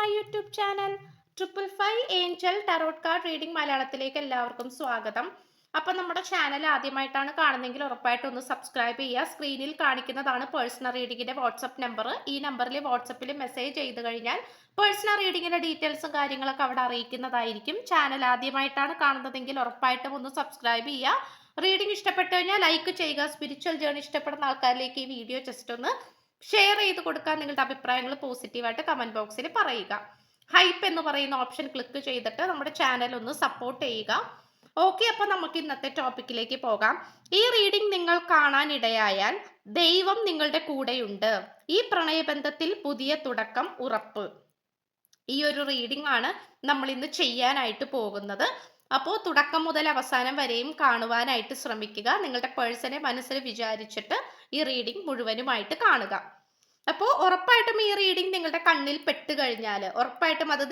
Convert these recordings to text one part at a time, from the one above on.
My YouTube channel 555 Angel tarot card reading മലയാളത്തിലേക്ക് എല്ലാവർക്കും സ്വാഗതം. അപ്പം നമ്മുടെ ചാനൽ ആദ്യമായിട്ടാണ് കാണുന്നതെങ്കിൽ ഉറപ്പായിട്ടും ഒന്ന് സബ്സ്ക്രൈബ് ചെയ്യുക. സ്ക്രീനിൽ കാണിക്കുന്നതാണ് പേഴ്സണൽ റീഡിങ്ങിന്റെ വാട്സപ്പ് നമ്പർ. ഈ നമ്പറിൽ വാട്സപ്പിൽ മെസ്സേജ് ചെയ്ത് കഴിഞ്ഞാൽ പേഴ്സണൽ റീഡിങ്ങിന്റെ ഡീറ്റെയിൽസും കാര്യങ്ങളൊക്കെ അവിടെ അറിയിക്കുന്നതായിരിക്കും. ചാനൽ ആദ്യമായിട്ടാണ് കാണുന്നതെങ്കിൽ ഉറപ്പായിട്ടും ഒന്ന് സബ്സ്ക്രൈബ് ചെയ്യുക. റീഡിംഗ് ഇഷ്ടപ്പെട്ടു കഴിഞ്ഞാൽ ലൈക്ക് ചെയ്യുക. സ്പിരിച്വൽ ജേർണി ഇഷ്ടപ്പെടുന്ന ആൾക്കാരിലേക്ക് ഈ വീഡിയോ ജസ്റ്റ് ഒന്ന് ഷെയർ ചെയ്ത് കൊടുക്കാൻ. നിങ്ങളുടെ അഭിപ്രായങ്ങൾ പോസിറ്റീവായിട്ട് കമന്റ് ബോക്സിൽ പറയുക. ഹൈപ്പ് എന്ന് പറയുന്ന ഓപ്ഷൻ ക്ലിക്ക് ചെയ്തിട്ട് നമ്മുടെ ചാനൽ ഒന്ന് സപ്പോർട്ട് ചെയ്യുക. ഓക്കെ, അപ്പൊ നമുക്ക് ഇന്നത്തെ ടോപ്പിക്കിലേക്ക് പോകാം. ഈ റീഡിംഗ് നിങ്ങൾ കാണാനിടയായാൽ ദൈവം നിങ്ങളുടെ കൂടെയുണ്ട്. ഈ പ്രണയബന്ധത്തിൽ പുതിയ തുടക്കം ഉറപ്പ്. ഈ ഒരു റീഡിംഗ് ആണ് നമ്മൾ ഇന്ന് ചെയ്യാനായിട്ട് പോകുന്നത്. അപ്പോൾ തുടക്കം മുതൽ അവസാനം വരെയും കാണുവാനായിട്ട് ശ്രമിക്കുക. നിങ്ങളുടെ പേഴ്സണെ മനസ്സിൽ വിചാരിച്ചിട്ട് ഈ റീഡിംഗ് മുഴുവനുമായിട്ട് കാണുക. അപ്പോൾ ഉറപ്പായിട്ടും ഈ റീഡിംഗ് നിങ്ങളുടെ കണ്ണിൽ പെട്ട് കഴിഞ്ഞാൽ ഉറപ്പായിട്ടും അത്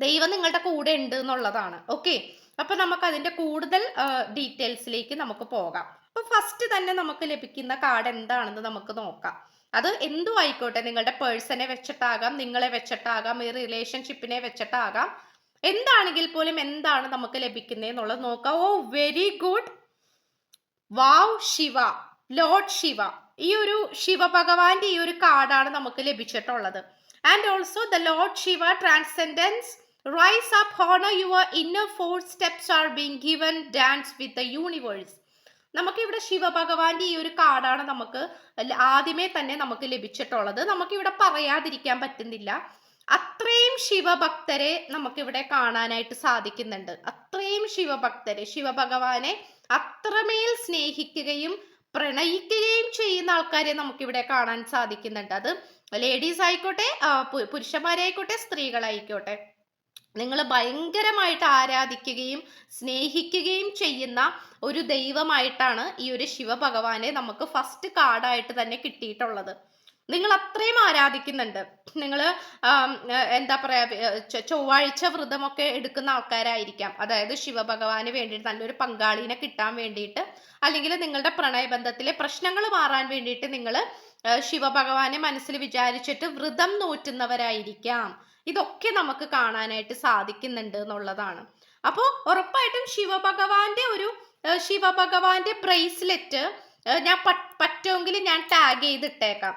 ദൈവം നിങ്ങളുടെ കൂടെ ഉണ്ട് എന്നുള്ളതാണ്. ഓക്കെ, അപ്പൊ നമുക്ക് അതിന്റെ കൂടുതൽ ഡീറ്റെയിൽസിലേക്ക് നമുക്ക് പോകാം. അപ്പൊ ഫസ്റ്റ് തന്നെ നമുക്ക് ലഭിക്കുന്ന കാർഡ് എന്താണെന്ന് നമുക്ക് നോക്കാം. അത് എന്തും ആയിക്കോട്ടെ, നിങ്ങളുടെ പേഴ്സണെ വെച്ചിട്ടാകാം, നിങ്ങളെ വെച്ചിട്ടാകാം, ഈ റിലേഷൻഷിപ്പിനെ വെച്ചിട്ടാകാം, എന്താണെങ്കിൽ പോലും എന്താണ് നമുക്ക് ലഭിക്കുന്നത് എന്നുള്ളത് നോക്കാം. ഓ വെരി ഗുഡ്, വാവ്, ശിവ, ലോർഡ് ശിവ. ഈ ഒരു ശിവഭഗവാന്റെ ഈ ഒരു കാർഡാണ് നമുക്ക് ലഭിച്ചിട്ടുള്ളത്. And also the Lord Shiva transcendence, rise up, honour your inner four steps are being given, dance with the universe. നമുക്കിവിടെ ശിവഭഗവാന്റെ ഈ ഒരു കാർഡാണ് നമുക്ക് ആദ്യമേ തന്നെ നമുക്ക് ലഭിച്ചിട്ടുള്ളത്. നമുക്കിവിടെ പറയാതിരിക്കാൻ പറ്റുന്നില്ല. അത്രയും ശിവഭക്തരെ നമുക്കിവിടെ കാണാനായിട്ട് സാധിക്കുന്നുണ്ട്. അത്രയും ശിവഭക്തരെ, ശിവഭഗവാനെ അത്രമേൽ സ്നേഹിക്കുകയും പ്രണയിക്കുകയും ചെയ്യുന്ന ആൾക്കാരെ നമുക്കിവിടെ കാണാൻ സാധിക്കുന്നുണ്ട്. അത് ലേഡീസ് ആയിക്കോട്ടെ, പുരുഷന്മാരായിക്കോട്ടെ, സ്ത്രീകളായിക്കോട്ടെ, നിങ്ങൾ ഭയങ്കരമായിട്ട് ആരാധിക്കുകയും സ്നേഹിക്കുകയും ചെയ്യുന്ന ഒരു ദൈവമായിട്ടാണ് ഈ ഒരു ശിവഭഗവാനെ നമുക്ക് ഫസ്റ്റ് കാർഡായിട്ട് തന്നെ കിട്ടിയിട്ടുള്ളത്. നിങ്ങൾ അത്രയും ആരാധിക്കുന്നുണ്ട്. നിങ്ങൾ എന്താ പറയാ, ചൊവ്വാഴ്ച വ്രതമൊക്കെ എടുക്കുന്ന ആൾക്കാരായിരിക്കാം. അതായത് ശിവഭഗവാന് വേണ്ടിയിട്ട് നല്ലൊരു പങ്കാളിനെ കിട്ടാൻ വേണ്ടിയിട്ട്, അല്ലെങ്കിൽ നിങ്ങളുടെ പ്രണയബന്ധത്തിലെ പ്രശ്നങ്ങൾ മാറാൻ വേണ്ടിയിട്ട് നിങ്ങൾ ശിവഭഗവാനെ മനസ്സിൽ വിചാരിച്ചിട്ട് വ്രതം നോറ്റുന്നവരായിരിക്കാം. ഇതൊക്കെ നമുക്ക് കാണാനായിട്ട് സാധിക്കുന്നുണ്ട് എന്നുള്ളതാണ്. അപ്പോൾ ഉറപ്പായിട്ടും ശിവഭഗവാന്റെ ബ്രേസ്ലെറ്റ് ഞാൻ പറ്റുമെങ്കിൽ ഞാൻ ടാഗ് ചെയ്തിട്ടേക്കാം.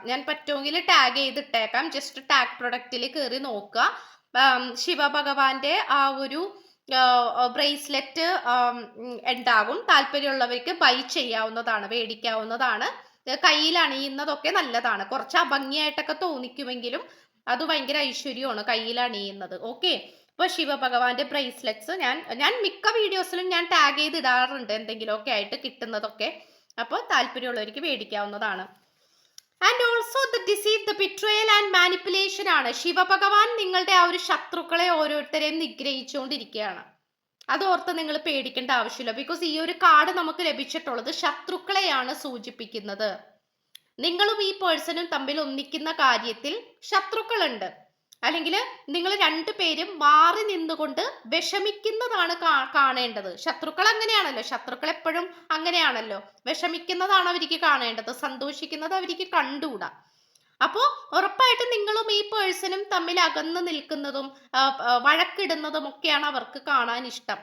ജസ്റ്റ് ടാഗ് പ്രൊഡക്റ്റിൽ കയറി നോക്കുക. ശിവഭഗവാന്റെ ആ ഒരു ബ്രേസ്ലെറ്റ് ഉണ്ടാകും. താല്പര്യമുള്ളവർക്ക് ബൈ ചെയ്യാവുന്നതാണ്, മേടിക്കാവുന്നതാണ്. കയ്യിൽ അണിയുന്നതൊക്കെ നല്ലതാണ്. കുറച്ച് അഭംഗിയായിട്ടൊക്കെ തോന്നിക്കുമെങ്കിലും അത് ഭയങ്കര ഐശ്വര്യമാണ് കയ്യിൽ അണിയുന്നത്. ഓക്കെ, ഇപ്പൊ ശിവഭഗവാന്റെ ബ്രേസ്ലെറ്റ്സ് ഞാൻ മിക്ക വീഡിയോസിലും ഞാൻ ടാഗ് ചെയ്ത് ഇടാറുണ്ട്, എന്തെങ്കിലുമൊക്കെ ആയിട്ട് കിട്ടുന്നതൊക്കെ. അപ്പോൾ താല്പര്യമുള്ളവർക്ക് മേടിക്കാവുന്നതാണ്. And also the deceive, the betrayal and manipulation ആണ്. ശിവഭഗവാൻ നിങ്ങളുടെ ആ ഒരു ശത്രുക്കളെ ഓരോരുത്തരെയും നിഗ്രഹിച്ചുകൊണ്ടിരിക്കുകയാണ്. അതോർത്ത് നിങ്ങൾ പേടിക്കേണ്ട ആവശ്യമില്ല. ബിക്കോസ് ഈ ഒരു കാർഡ് നമുക്ക് ലഭിച്ചിട്ടുള്ളത് ശത്രുക്കളെയാണ് സൂചിപ്പിക്കുന്നത്. നിങ്ങളും ഈ പേഴ്സണും തമ്മിൽ ഒന്നിക്കുന്ന കാര്യത്തിൽ ശത്രുക്കളുണ്ട്, അല്ലെങ്കിൽ നിങ്ങൾ രണ്ടുപേരും മാറി നിന്നുകൊണ്ട് വിഷമിക്കുന്നതാണ് കാണേണ്ടത്. ശത്രുക്കൾ അങ്ങനെയാണല്ലോ, ശത്രുക്കൾ എപ്പോഴും അങ്ങനെയാണല്ലോ. വിഷമിക്കുന്നതാണ് അവർക്ക് കാണേണ്ടത്, സന്തോഷിക്കുന്നത് അവർക്ക് കണ്ടുകൂടാ. അപ്പോൾ ഉറപ്പായിട്ടും നിങ്ങളും ഈ പേഴ്സണും തമ്മിൽ അകന്നു നിൽക്കുന്നതും വഴക്കിടുന്നതും ഒക്കെയാണ് അവർക്ക് കാണാൻ ഇഷ്ടം.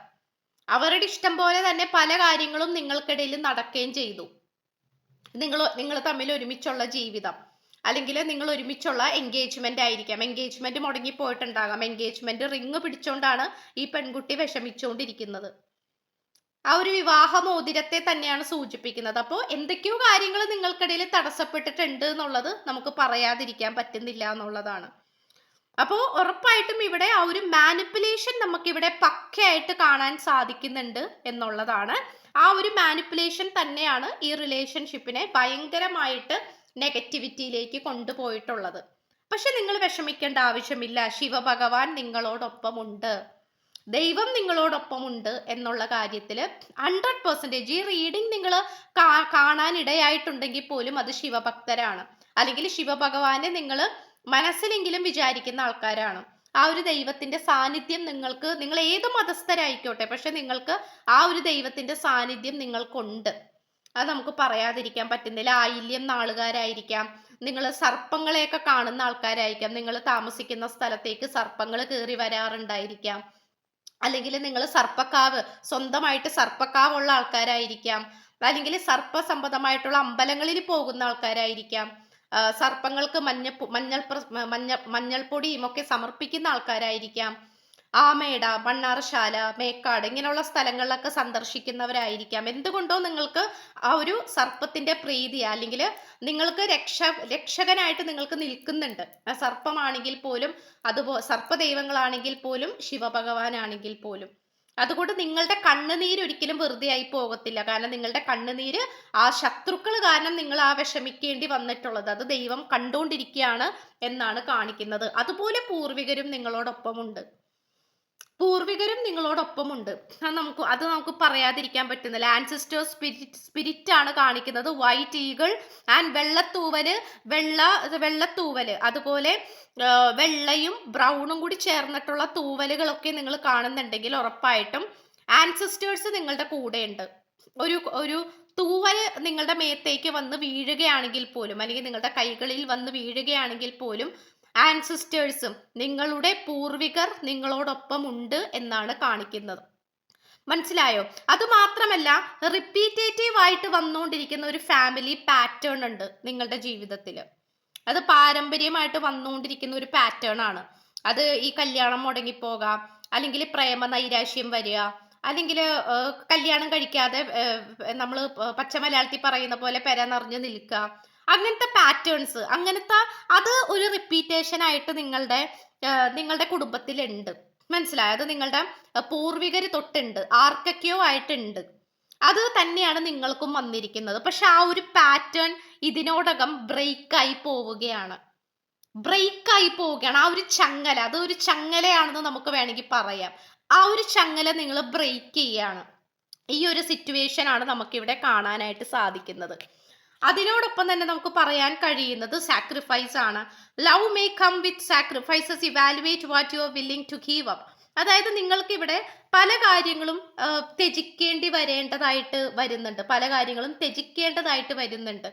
അവരുടെ ഇഷ്ടം പോലെ തന്നെ പല കാര്യങ്ങളും നിങ്ങൾക്കിടയിൽ നടക്കുകയും ചെയ്തു. നിങ്ങൾ തമ്മിൽ ഒരുമിച്ചുള്ള ജീവിതം, അല്ലെങ്കിൽ നിങ്ങൾ ഒരുമിച്ചുള്ള എൻഗേജ്മെന്റ് ആയിരിക്കാം. എൻഗേജ്മെന്റ് മുടങ്ങി പോയിട്ടുണ്ടാകാം. എൻഗേജ്മെന്റ് റിങ് പിടിച്ചോണ്ടാണ് ഈ പെൺകുട്ടി വിഷമിച്ചുകൊണ്ടിരിക്കുന്നത്. ആ ഒരു വിവാഹമോതിരത്തെ തന്നെയാണ് സൂചിപ്പിക്കുന്നത്. അപ്പോൾ എന്തൊക്കെയോ കാര്യങ്ങൾ നിങ്ങൾക്കിടയിൽ തടസ്സപ്പെട്ടിട്ടുണ്ട് എന്നുള്ളത് നമുക്ക് പറയാതിരിക്കാൻ പറ്റുന്നില്ല എന്നുള്ളതാണ്. അപ്പോൾ ഉറപ്പായിട്ടും ഇവിടെ ആ ഒരു മാനിപ്പുലേഷൻ നമുക്കിവിടെ പക്കയായിട്ട് കാണാൻ സാധിക്കുന്നുണ്ട് എന്നുള്ളതാണ്. ആ ഒരു മാനിപ്പുലേഷൻ തന്നെയാണ് ഈ റിലേഷൻഷിപ്പിനെ ഭയങ്കരമായിട്ട് നെഗറ്റിവിറ്റിയിലേക്ക് കൊണ്ടുപോയിട്ടുള്ളത്. പക്ഷെ നിങ്ങൾ വിഷമിക്കേണ്ട ആവശ്യമില്ല. ശിവഭഗവാൻ നിങ്ങളോടൊപ്പമുണ്ട്, ദൈവം നിങ്ങളോടൊപ്പമുണ്ട് എന്നുള്ള കാര്യത്തിൽ 100% ഈ റീഡിംഗ് നിങ്ങൾ കാണാനിടയായിട്ടുണ്ടെങ്കിൽ പോലും അത് ശിവഭക്തരാണ്, അല്ലെങ്കിൽ ശിവഭഗവാനെ നിങ്ങൾ മനസ്സിലെങ്കിലും വിചാരിക്കുന്ന ആൾക്കാരാണ്. ആ ഒരു ദൈവത്തിന്റെ സാന്നിധ്യം നിങ്ങൾ ഏത് മതസ്ഥരായിക്കോട്ടെ, പക്ഷെ നിങ്ങൾക്ക് ആ ഒരു ദൈവത്തിന്റെ സാന്നിധ്യം നിങ്ങൾക്കുണ്ട്. അത് നമുക്ക് പറയാതിരിക്കാൻ പറ്റുന്നില്ല. ആയില്യം നാളുകാരായിരിക്കാം, നിങ്ങൾ സർപ്പങ്ങളെയൊക്കെ കാണുന്ന ആൾക്കാരായിരിക്കാം. നിങ്ങൾ താമസിക്കുന്ന സ്ഥലത്തേക്ക് സർപ്പങ്ങൾ കയറി വരാറുണ്ടായിരിക്കാം. അല്ലെങ്കിൽ നിങ്ങൾ സർപ്പക്കാവ്, സ്വന്തമായിട്ട് സർപ്പക്കാവുള്ള ആൾക്കാരായിരിക്കാം. അല്ലെങ്കിൽ സർപ്പ സംബന്ധമായിട്ടുള്ള അമ്പലങ്ങളിൽ പോകുന്ന ആൾക്കാരായിരിക്കാം. സർപ്പങ്ങൾക്ക് മഞ്ഞൾപ്പൊടിയും ഒക്കെ സമർപ്പിക്കുന്ന ആൾക്കാരായിരിക്കാം. ആമേട, മണ്ണാറശാല, മേക്കാട് ഇങ്ങനെയുള്ള സ്ഥലങ്ങളിലൊക്കെ സന്ദർശിക്കുന്നവരായിരിക്കാം. എന്തുകൊണ്ടോ നിങ്ങൾക്ക് ആ ഒരു സർപ്പത്തിന്റെ പ്രീതി, അല്ലെങ്കിൽ നിങ്ങൾക്ക് രക്ഷകനായിട്ട് നിങ്ങൾക്ക് നിൽക്കുന്നുണ്ട്. സർപ്പമാണെങ്കിൽ പോലും, അതുപോലെ സർപ്പദൈവങ്ങളാണെങ്കിൽ പോലും, ശിവഭഗവാനാണെങ്കിൽ പോലും. അതുകൊണ്ട് നിങ്ങളുടെ കണ്ണുനീര് ഒരിക്കലും വെറുതെ ആയി പോകത്തില്ല. കാരണം നിങ്ങളുടെ കണ്ണുനീര് ആ ശത്രുക്കൾ കാരണം നിങ്ങൾ ആ വിഷമിക്കേണ്ടി വന്നിട്ടുള്ളത് അത് ദൈവം കണ്ടുകൊണ്ടിരിക്കുകയാണ് എന്നാണ് കാണിക്കുന്നത്. അതുപോലെ പൂർവികരും നിങ്ങളോടൊപ്പമുണ്ട്. പൂർവികരും നിങ്ങളോടൊപ്പമുണ്ട്. അത് നമുക്ക് പറയാതിരിക്കാൻ പറ്റുന്നില്ല. ആൻസിസ്റ്റർ സ്പിരിറ്റ് ആണ് കാണിക്കുന്നത്. വൈറ്റ് ഈഗിൾ ആൻഡ് വെള്ളത്തൂവല്, അതുപോലെ വെള്ളയും ബ്രൗണും കൂടി ചേർന്നിട്ടുള്ള തൂവലുകളൊക്കെ നിങ്ങൾ കാണുന്നുണ്ടെങ്കിൽ ഉറപ്പായിട്ടും ആൻസിസ്റ്റേഴ്സ് നിങ്ങളുടെ കൂടെയുണ്ട്. ഒരു തൂവല് നിങ്ങളുടെ മേത്തേക്ക് വന്ന് വീഴുകയാണെങ്കിൽ പോലും, അല്ലെങ്കിൽ നിങ്ങളുടെ കൈകളിൽ വന്ന് വീഴുകയാണെങ്കിൽ പോലും, ആൻസിസ്റ്റേഴ്സും നിങ്ങളുടെ പൂർവികർ നിങ്ങളോടൊപ്പം ഉണ്ട് എന്നാണ് കാണിക്കുന്നത്. മനസ്സിലായോ? അത് മാത്രമല്ല, റിപ്പീറ്റേറ്റീവ് ആയിട്ട് വന്നുകൊണ്ടിരിക്കുന്ന ഒരു ഫാമിലി പാറ്റേൺ ഉണ്ട് നിങ്ങളുടെ ജീവിതത്തിൽ. അത് പാരമ്പര്യമായിട്ട് വന്നുകൊണ്ടിരിക്കുന്ന ഒരു പാറ്റേൺ ആണ്. അത് ഈ കല്യാണം മുടങ്ങിപ്പോകാം, അല്ലെങ്കിൽ പ്രേമ നൈരാശ്യം വരിക, അല്ലെങ്കിൽ കല്യാണം കഴിക്കാതെ നമ്മൾ പച്ച മലയാളത്തിൽ പറയുന്ന പോലെ പെര നിറഞ്ഞു നിൽക്കുക, അങ്ങനത്തെ പാറ്റേൺസ്, അത് ഒരു റിപ്പീറ്റേഷൻ ആയിട്ട് നിങ്ങളുടെ കുടുംബത്തിലുണ്ട്. മനസ്സിലായോ? അത് നിങ്ങളുടെ പൂർവികർ തൊട്ടുണ്ട്, ആർക്കൊക്കെയോ ആയിട്ടുണ്ട്. അത് തന്നെയാണ് നിങ്ങൾക്കും വന്നിരിക്കുന്നത്. പക്ഷെ ആ ഒരു പാറ്റേൺ ഇതിനോടകം ബ്രേക്കായി പോവുകയാണ്. ആ ഒരു ചങ്ങല, അത് ഒരു ചങ്ങലയാണെന്ന് നമുക്ക് വേണമെങ്കിൽ പറയാം. ആ ഒരു ചങ്ങല നിങ്ങൾ ബ്രേക്ക് ചെയ്യാണ്. ഈ ഒരു സിറ്റുവേഷൻ ആണ് നമുക്കിവിടെ കാണാനായിട്ട് സാധിക്കുന്നത്. അതിനോടൊപ്പം തന്നെ നമുക്ക് പറയാൻ കഴിയുന്നത് സാക്രിഫൈസ് ആണ്. Love may come with sacrifices, evaluate what you are willing to give up. അതായത് നിങ്ങൾക്ക് ഇവിടെ പല കാര്യങ്ങളും ത്യജിക്കേണ്ടി വരുന്നുണ്ട്.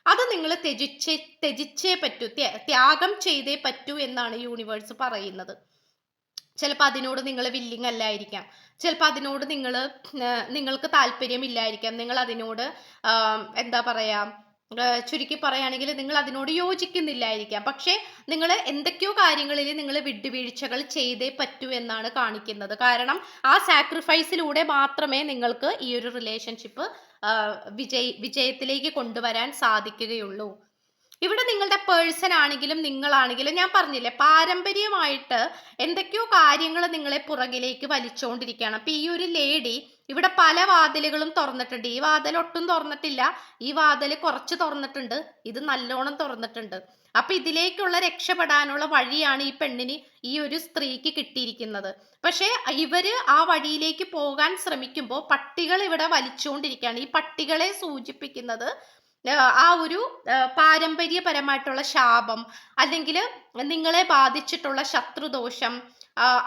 അത് നിങ്ങൾ ത്യജിച്ചേ പറ്റൂ, ത്യാഗം ചെയ്തേ പറ്റൂ എന്നാണ് യൂണിവേഴ്സ് പറയുന്നത്. ചിലപ്പോൾ അതിനോട് നിങ്ങൾ വില്ലിങ് അല്ലായിരിക്കാം, ചിലപ്പോൾ അതിനോട് നിങ്ങൾക്ക് താല്പര്യമില്ലായിരിക്കാം, നിങ്ങൾ അതിനോട് എന്താ പറയാ, ചുരുക്കി പറയുകയാണെങ്കിൽ നിങ്ങൾ അതിനോട് യോജിക്കുന്നില്ലായിരിക്കാം. പക്ഷെ നിങ്ങൾ എന്തൊക്കെയോ കാര്യങ്ങളിൽ നിങ്ങൾ വിട്ടുവീഴ്ചകൾ ചെയ്തേ പറ്റൂ എന്നാണ് കാണിക്കുന്നത്. കാരണം ആ സാക്രിഫൈസിലൂടെ മാത്രമേ നിങ്ങൾക്ക് ഈ ഒരു റിലേഷൻഷിപ്പ് വിജയത്തിലേക്ക് കൊണ്ടുവരാൻ സാധിക്കുകയുള്ളൂ. ഇവിടെ നിങ്ങളുടെ പേഴ്സൺ ആണെങ്കിലും നിങ്ങളാണെങ്കിലും, ഞാൻ പറഞ്ഞില്ലേ, പാരമ്പര്യമായിട്ട് എന്തൊക്കെയോ കാര്യങ്ങൾ നിങ്ങളെ പുറകിലേക്ക് വലിച്ചുകൊണ്ടിരിക്കുകയാണ്. അപ്പൊ ഈ ഒരു ലേഡി ഇവിടെ പല വാതിലുകളും തുറന്നിട്ടുണ്ട്. ഈ വാതിൽ ഒട്ടും തുറന്നിട്ടില്ല, ഈ വാതിൽ കുറച്ച് തുറന്നിട്ടുണ്ട്, ഇത് നല്ലോണം തുറന്നിട്ടുണ്ട്. അപ്പൊ ഇതിലേക്കുള്ള രക്ഷപ്പെടാനുള്ള വഴിയാണ് ഈ പെണ്ണിന്, ഈ ഒരു സ്ത്രീക്ക് കിട്ടിയിരിക്കുന്നത്. പക്ഷെ ഇവര് ആ വഴിയിലേക്ക് പോകാൻ ശ്രമിക്കുമ്പോൾ പട്ടികൾ ഇവിടെ വലിച്ചുകൊണ്ടിരിക്കുകയാണ്. ഈ പട്ടികളെ സൂചിപ്പിക്കുന്നത് ആ ഒരു പാരമ്പര്യപരമായിട്ടുള്ള ശാപം, അല്ലെങ്കിൽ നിങ്ങളെ ബാധിച്ചിട്ടുള്ള ശത്രുദോഷം,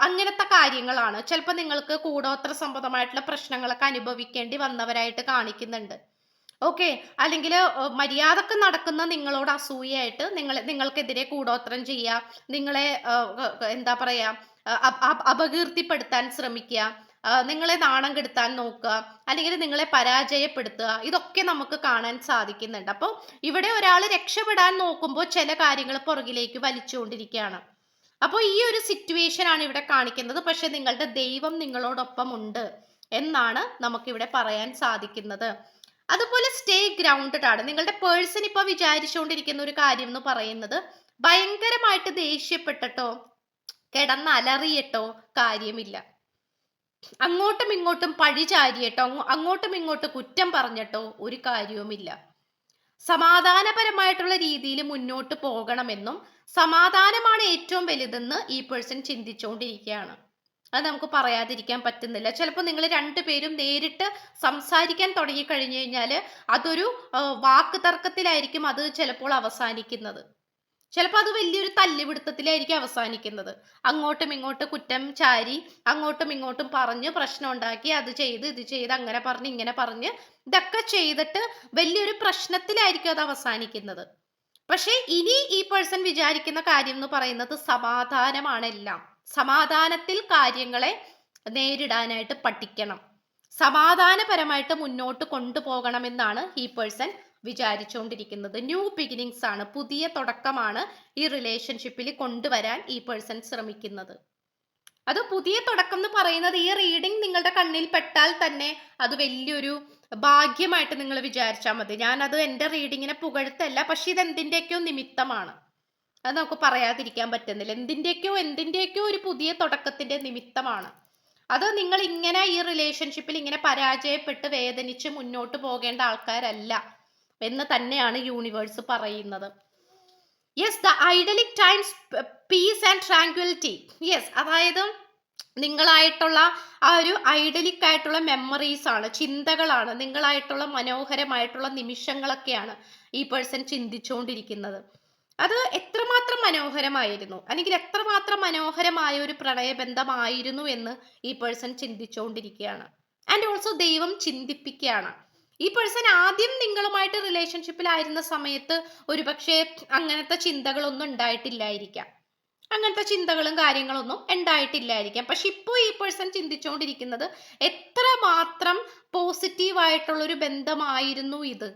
അങ്ങനത്തെ കാര്യങ്ങളാണ്. ചിലപ്പോൾ നിങ്ങൾക്ക് കൂടോത്ര സംബന്ധമായിട്ടുള്ള പ്രശ്നങ്ങളൊക്കെ അനുഭവിക്കേണ്ടി വന്നവരായിട്ട് കാണിക്കുന്നുണ്ട്. ഓക്കെ, അല്ലെങ്കിൽ മര്യാദക്ക് നടക്കുന്ന നിങ്ങളോട് അസൂയായിട്ട് നിങ്ങൾക്കെതിരെ കൂടോത്രം ചെയ്യുക, നിങ്ങളെ എന്താ പറയാ, അപകീർത്തിപ്പെടുത്താൻ ശ്രമിക്കുക, നിങ്ങളെ നാണം കെടുത്താൻ നോക്കുക, അല്ലെങ്കിൽ നിങ്ങളെ പരാജയപ്പെടുത്തുക, ഇതൊക്കെ നമുക്ക് കാണാൻ സാധിക്കുന്നുണ്ട്. അപ്പോൾ ഇവിടെ ഒരാൾ രക്ഷപ്പെടാൻ നോക്കുമ്പോൾ ചില കാര്യങ്ങൾ പുറകിലേക്ക് വലിച്ചുകൊണ്ടിരിക്കുകയാണ്. അപ്പോൾ ഈ ഒരു സിറ്റുവേഷൻ ആണ് ഇവിടെ കാണിക്കുന്നത്. പക്ഷെ നിങ്ങളുടെ ദൈവം നിങ്ങളോടൊപ്പം ഉണ്ട് എന്നാണ് നമുക്കിവിടെ പറയാൻ സാധിക്കുന്നത്. അതുപോലെ സ്റ്റേ ഗ്രൗണ്ടഡ് ആണ്. നിങ്ങളുടെ പേഴ്സൺ ഇപ്പൊ വിചാരിച്ചുകൊണ്ടിരിക്കുന്ന ഒരു കാര്യം എന്ന് പറയുന്നത്, ഭയങ്കരമായിട്ട് ദേഷ്യപ്പെട്ടിട്ടോ കിടന്നലറിയിട്ടോ കാര്യമില്ല, അങ്ങോട്ടും ഇങ്ങോട്ടും പഴിചാരിയിട്ടോ അങ്ങോട്ടും ഇങ്ങോട്ടും കുറ്റം പറഞ്ഞിട്ടോ ഒരു കാര്യവുമില്ല. സമാധാനപരമായിട്ടുള്ള രീതിയിൽ മുന്നോട്ട് പോകണമെന്നും സമാധാനമാണ് ഏറ്റവും വലുതെന്ന് ഈ പേഴ്സൺ ചിന്തിച്ചുകൊണ്ടിരിക്കുകയാണ്. അത് നമുക്ക് പറയാതിരിക്കാൻ പറ്റുന്നില്ല. ചിലപ്പോൾ നിങ്ങൾ രണ്ടുപേരും നേരിട്ട് സംസാരിക്കാൻ തുടങ്ങിക്കഴിഞ്ഞു കഴിഞ്ഞാൽ അതൊരു വാക്ക് തർക്കത്തിലായിരിക്കും അത് ചിലപ്പോൾ അവസാനിക്കുന്നത്. ചിലപ്പോൾ അത് വലിയൊരു തല്ലുപിടുത്തത്തിലായിരിക്കും അവസാനിക്കുന്നത്. അങ്ങോട്ടും ഇങ്ങോട്ടും കുറ്റം ചാരി, അങ്ങോട്ടും ഇങ്ങോട്ടും പറഞ്ഞ് പ്രശ്നം ഉണ്ടാക്കി, അത് ചെയ്ത് ഇത് ചെയ്ത്, അങ്ങനെ പറഞ്ഞ് ഇങ്ങനെ പറഞ്ഞ് ഇതൊക്കെ ചെയ്തിട്ട് വലിയൊരു പ്രശ്നത്തിലായിരിക്കും അത് അവസാനിക്കുന്നത്. പക്ഷെ ഇനി ഈ പേഴ്സൺ വിചാരിക്കുന്ന കാര്യം എന്ന് പറയുന്നത് സമാധാനമാണ് എല്ലാം. സമാധാനത്തിൽ കാര്യങ്ങളെ നേരിടാനായിട്ട് പഠിക്കണം, സമാധാനപരമായിട്ട് മുന്നോട്ട് കൊണ്ടുപോകണമെന്നാണ് ഈ പേഴ്സൺ വിചാരിച്ചുകൊണ്ടിരിക്കുന്നത്. ന്യൂ ബിഗിനിങ്സ് ആണ്, പുതിയ തുടക്കമാണ് ഈ റിലേഷൻഷിപ്പിൽ കൊണ്ടുവരാൻ ഈ പേഴ്സൺ ശ്രമിക്കുന്നത്. അത് പുതിയ തുടക്കം എന്ന് പറയുന്നത് ഈ റീഡിംഗ് നിങ്ങളുടെ കണ്ണിൽ പെട്ടാൽ തന്നെ അത് വലിയൊരു ഭാഗ്യമായിട്ട് നിങ്ങൾ വിചാരിച്ചാൽ മതി. ഞാനത് എൻ്റെ റീഡിങ്ങിനെ പുകഴ്ത്തല്ല, പക്ഷെ ഇത് എന്തിൻ്റെയൊക്കെയോ നിമിത്തമാണ്. അത് നമുക്ക് പറയാതിരിക്കാൻ പറ്റുന്നില്ല. എന്തിൻ്റെയൊക്കെയോ ഒരു പുതിയ തുടക്കത്തിന്റെ നിമിത്തമാണ്. അത് നിങ്ങൾ ഇങ്ങനെ ഈ റിലേഷൻഷിപ്പിൽ ഇങ്ങനെ പരാജയപ്പെട്ട് വേദനിച്ച് മുന്നോട്ട് പോകേണ്ട ആൾക്കാരല്ല എന്ന് തന്നെയാണ് യൂണിവേഴ്സ് പറയുന്നത്. Yes, the idyllic times, peace and tranquillity. Yes, അതായത് നിങ്ങളായിട്ടുള്ള ആ ഒരു ഐഡലിക് ആയിട്ടുള്ള മെമ്മറീസ് ആണ്, ചിന്തകളാണ്, നിങ്ങളായിട്ടുള്ള മനോഹരമായിട്ടുള്ള നിമിഷങ്ങളൊക്കെയാണ് ഈ പേഴ്സൺ ചിന്തിച്ചുകൊണ്ടിരിക്കുന്നത്. അത് എത്രമാത്രം മനോഹരമായിരുന്നു, അല്ലെങ്കിൽ എത്രമാത്രം മനോഹരമായ ഒരു പ്രണയബന്ധമായിരുന്നു എന്ന് ഈ പേഴ്സൺ ചിന്തിച്ചുകൊണ്ടിരിക്കുകയാണ്. ആൻഡ് ഓൾസോ ദൈവം ചിന്തിപ്പിക്കുകയാണ്. ഈ പേഴ്സൺ ആദ്യം നിങ്ങളുമായിട്ട് റിലേഷൻഷിപ്പിലായിരുന്ന സമയത്ത് ഒരുപക്ഷെ അങ്ങനത്തെ ചിന്തകളൊന്നും ഉണ്ടായിട്ടില്ലായിരിക്കാം, അങ്ങനത്തെ ചിന്തകളും കാര്യങ്ങളൊന്നും ഉണ്ടായിട്ടില്ലായിരിക്കാം. പക്ഷെ ഇപ്പോൾ ഈ പേഴ്സൺ ചിന്തിച്ചുകൊണ്ടിരിക്കുന്നത് എത്രമാത്രം പോസിറ്റീവായിട്ടുള്ള ഒരു ബന്ധമായിരുന്നു ഇത്,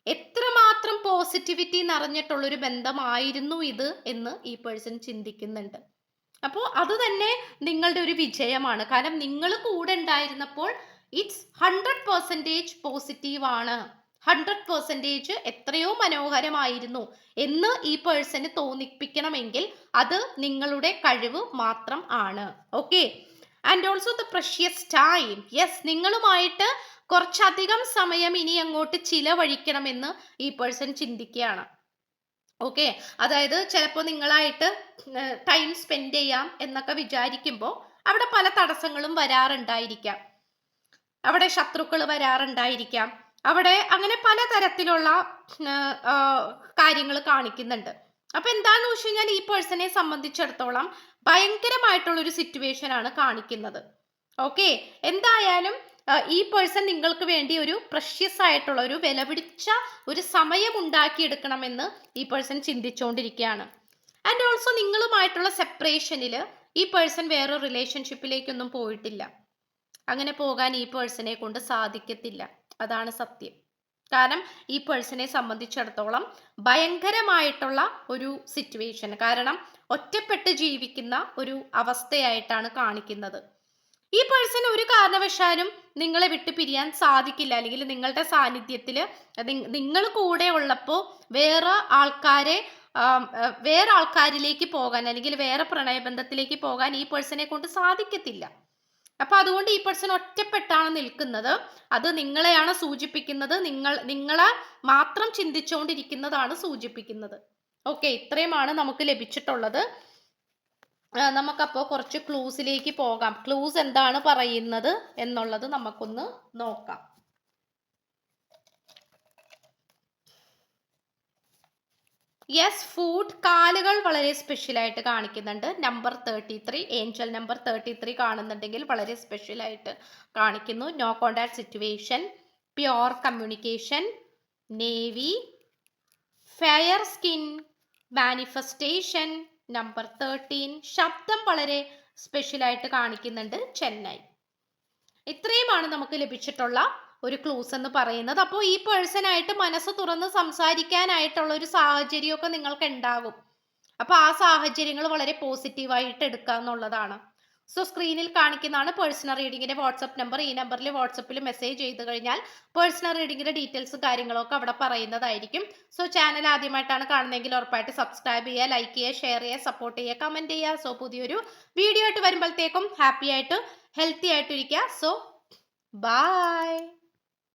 എത്രമാത്രം പോസിറ്റിവിറ്റി നിറഞ്ഞിട്ടുള്ളൊരു ബന്ധമായിരുന്നു ഇത് എന്ന് ഈ പേഴ്സൺ ചിന്തിക്കുന്നുണ്ട്. അപ്പോൾ അത് തന്നെ നിങ്ങളുടെ ഒരു വിജയമാണ്. കാരണം നിങ്ങൾ കൂടെ ഉണ്ടായിരുന്നപ്പോൾ ഇറ്റ്സ് 100% പോസിറ്റീവ് ആണ്, 100% എത്രയോ മനോഹരമായിരുന്നു എന്ന് ഈ പേഴ്സന് തോന്നിപ്പിക്കണമെങ്കിൽ അത് നിങ്ങളുടെ കഴിവ് മാത്രം ആണ്. Okay, and also the precious time. Yes, നിങ്ങളുമായിട്ട് കുറച്ചധികം സമയം ഇനി അങ്ങോട്ട് ചിലവഴിക്കണമെന്ന് ഈ പേഴ്സൺ ചിന്തിക്കുകയാണ്. ഓക്കെ, അതായത് ചിലപ്പോൾ നിങ്ങളായിട്ട് ടൈം സ്പെൻഡ് ചെയ്യാം എന്നൊക്കെ വിചാരിക്കുമ്പോൾ അവിടെ പല തടസ്സങ്ങളും വരാറുണ്ടായിരിക്കാം, അവിടെ ശത്രുക്കൾ വരാറുണ്ടായിരിക്കാം, അവിടെ അങ്ങനെ പലതരത്തിലുള്ള കാര്യങ്ങൾ കാണിക്കുന്നുണ്ട്. അപ്പൊ എന്താണെന്ന് വെച്ച് കഴിഞ്ഞാൽ ഈ പേഴ്സണെ സംബന്ധിച്ചിടത്തോളം ഭയങ്കരമായിട്ടുള്ളൊരു സിറ്റുവേഷൻ ആണ് കാണിക്കുന്നത്. ഓക്കെ, എന്തായാലും ഈ പേഴ്സൺ നിങ്ങൾക്ക് വേണ്ടി ഒരു പ്രഷ്യസ് ആയിട്ടുള്ള ഒരു വിലപിടിച്ച ഒരു സമയം ഉണ്ടാക്കിയെടുക്കണമെന്ന് ഈ പേഴ്സൺ ചിന്തിച്ചുകൊണ്ടിരിക്കുകയാണ്. ആൻഡ് ഓൾസോ നിങ്ങളുമായിട്ടുള്ള സെപ്പറേഷനിൽ ഈ പേഴ്സൺ വേറെ റിലേഷൻഷിപ്പിലേക്കൊന്നും പോയിട്ടില്ല. അങ്ങനെ പോകാൻ ഈ പേഴ്സണെ കൊണ്ട് സാധിക്കത്തില്ല, അതാണ് സത്യം. കാരണം ഈ പേഴ്സണെ സംബന്ധിച്ചിടത്തോളം ഭയങ്കരമായിട്ടുള്ള ഒരു സിറ്റുവേഷൻ, കാരണം ഒറ്റപ്പെട്ട് ജീവിക്കുന്ന ഒരു അവസ്ഥയായിട്ടാണ് കാണിക്കുന്നത്. ഈ പേഴ്സൺ ഒരു കാരണവശാലും നിങ്ങളെ വിട്ട് പിരിയാൻ സാധിക്കില്ല, അല്ലെങ്കിൽ നിങ്ങളുടെ സാന്നിധ്യത്തിൽ നിങ്ങൾ കൂടെ ഉള്ളപ്പോൾ വേറെ ആൾക്കാരിലേക്ക് പോകാൻ, അല്ലെങ്കിൽ വേറെ പ്രണയബന്ധത്തിലേക്ക് പോകാൻ ഈ പേഴ്സണെ കൊണ്ട് സാധിക്കത്തില്ല. അപ്പൊ അതുകൊണ്ട് ഈ പേഴ്സൺ ഒറ്റപ്പെട്ടാണ് നിൽക്കുന്നത്. അത് നിങ്ങളെയാണ് സൂചിപ്പിക്കുന്നത്, നിങ്ങളെ മാത്രം ചിന്തിച്ചുകൊണ്ടിരിക്കുന്നതാണ് സൂചിപ്പിക്കുന്നത്. ഓക്കെ, ഇത്രയുമാണ് നമുക്ക് ലഭിച്ചിട്ടുള്ളത്. നമുക്കപ്പോൾ കുറച്ച് ക്ലൂസിലേക്ക് പോകാം. ക്ലൂസ് എന്താണ് പറയുന്നത് എന്നുള്ളത് നമുക്കൊന്ന് നോക്കാം. യെസ്, ഫുഡ്, കാലുകൾ വളരെ സ്പെഷ്യലായിട്ട് കാണിക്കുന്നുണ്ട്. നമ്പർ 33, ഏഞ്ചൽ നമ്പർ 33 കാണുന്നുണ്ടെങ്കിൽ വളരെ സ്പെഷ്യലായിട്ട് കാണിക്കുന്നു. No contact situation, pure communication, navy, fair skin, manifestation, number 13, ശബ്ദം വളരെ സ്പെഷ്യലായിട്ട് കാണിക്കുന്നുണ്ട്, ചെന്നൈ. ഇത്രയുമാണ് നമുക്ക് ലഭിച്ചിട്ടുള്ള ഒരു ക്ലൂസ് എന്ന് പറയുന്നത്. അപ്പോൾ ഈ പേഴ്സണായിട്ട് മനസ്സ് തുറന്ന് സംസാരിക്കാനായിട്ടുള്ള ഒരു സാഹചര്യമൊക്കെ നിങ്ങൾക്ക് ഉണ്ടാകും. അപ്പോൾ ആ സാഹചര്യങ്ങൾ വളരെ പോസിറ്റീവായിട്ട് എടുക്കുക എന്നുള്ളതാണ്. സോ സ്ക്രീനിൽ കാണിക്കുന്നതാണ് പേഴ്സണൽ റീഡിങ്ങിന്റെ വാട്സപ്പ് നമ്പർ. ഈ നമ്പറിൽ വാട്സപ്പിൽ മെസ്സേജ് ചെയ്ത് കഴിഞ്ഞാൽ പേഴ്സണൽ റീഡിങ്ങിന്റെ ഡീറ്റെയിൽസും കാര്യങ്ങളൊക്കെ അവിടെ പറയുന്നതായിരിക്കും. സോ ചാനൽ ആദ്യമായിട്ടാണ് കാണുന്നതെങ്കിൽ ഉറപ്പായിട്ട് സബ്സ്ക്രൈബ് ചെയ്യുക, ലൈക്ക് ചെയ്യുക, ഷെയർ ചെയ്യുക, സപ്പോർട്ട് ചെയ്യുക, കമന്റ് ചെയ്യുക. സോ പുതിയൊരു വീഡിയോ ആയിട്ട് വരുമ്പോഴത്തേക്കും ഹാപ്പി ആയിട്ട് ഹെൽത്തി ആയിട്ടിരിക്കുക. So by.